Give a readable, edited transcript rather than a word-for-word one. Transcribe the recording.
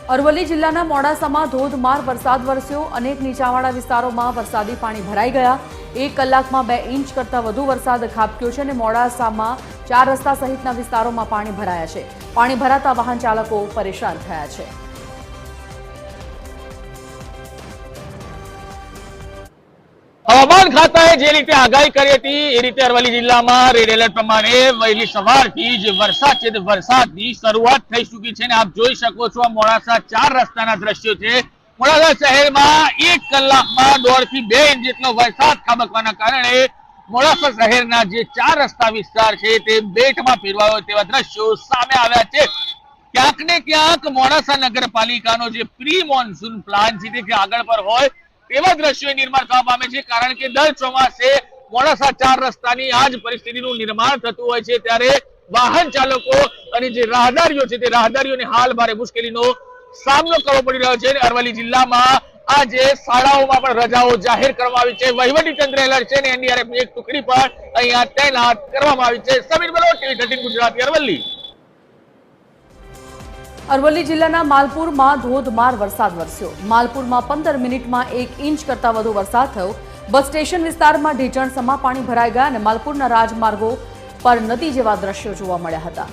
અરવલ્લી જિલ્લાના મોડાસામાં ધોધમાર વરસાદ વરસ્યો। અનેક નીચાણવાળા વિસ્તારોમાં વરસાદી પાણી ભરાઈ ગયા। 1 કલાકમાં 2 ઇંચ કરતાં વધુ વરસાદ ખાબક્યો છે અને મોડાસામાં 4 રસ્તા સહિતના વિસ્તારોમાં પાણી ભરાયા છે। પાણી ભરાતા વાહન ચાલકો પરેશાન થયા છે। હવામાન ખાતાએ જે રીતે આગાહી કરી હતી એ રીતે અરવલ્લી જિલ્લામાં રેડ એલર્ટ પ્રમાણે વહેલી સવારથી જ વરસાદ છે તે વરસાદની શરૂઆત થઈ ચૂકી છે અને આપ જોઈ શકો છો આ મોડાસા 4 રસ્તાના દ્રશ્યો છે। મોડાસા શહેરમાં 1 કલાકમાં 1.5 થી 2 ઇંચ જેટલો વરસાદ ખાબકવાના કારણે મોડાસા શહેરના જે 4 રસ્તા વિસ્તાર છે તે બેટમાં ફેરવાયો તેવા દ્રશ્યો સામે આવ્યા છે। ક્યાંક ને ક્યાંક મોડાસા નગરપાલિકાનો જે પ્રી મોન્સૂન પ્લાન છે તે આગળ પર હોય એવા દ્રશ્યો નિર્માણ થવા પામે છે। કારણ કે દર ચોમાસે મોડાસા 4 રસ્તાની આ જ પરિસ્થિતિનું નિર્માણ થતું હોય છે ત્યારે વાહન ચાલકો અને જે રાહદારીઓ છે તે રાહદારીઓને હાલ ભારે મુશ્કેલીનો સામનો કરવો પડી રહ્યો છે। અરવલ્લી જિલ્લામાં આજે શાળાઓમાં પણ રજાઓ જાહેર કરવામાં આવી છે। વહીવટી તંત્ર એલર્ટ છે અને એનડીઆરએફની એક ટુકડી પણ અહીંયા તૈનાત કરવામાં આવી છે। સમીર બલોચ, TV 13 ગુજરાતી, અરવલ્લી। અરવલ્લી જિલ્લાના માલપુરમાં ધોધમાર વરસાદ વરસ્યો। માલપુરમાં 15 મિનિટમાં 1 ઇંચ કરતાં વધુ વરસાદ થયો। બસ સ્ટેશન વિસ્તારમાં ઢીચણસમાં પાણી ભરાઈ ગયા અને માલપુરના રાજમાર્ગો પર નદી જેવા દ્રશ્યો જોવા મળ્યા હતા।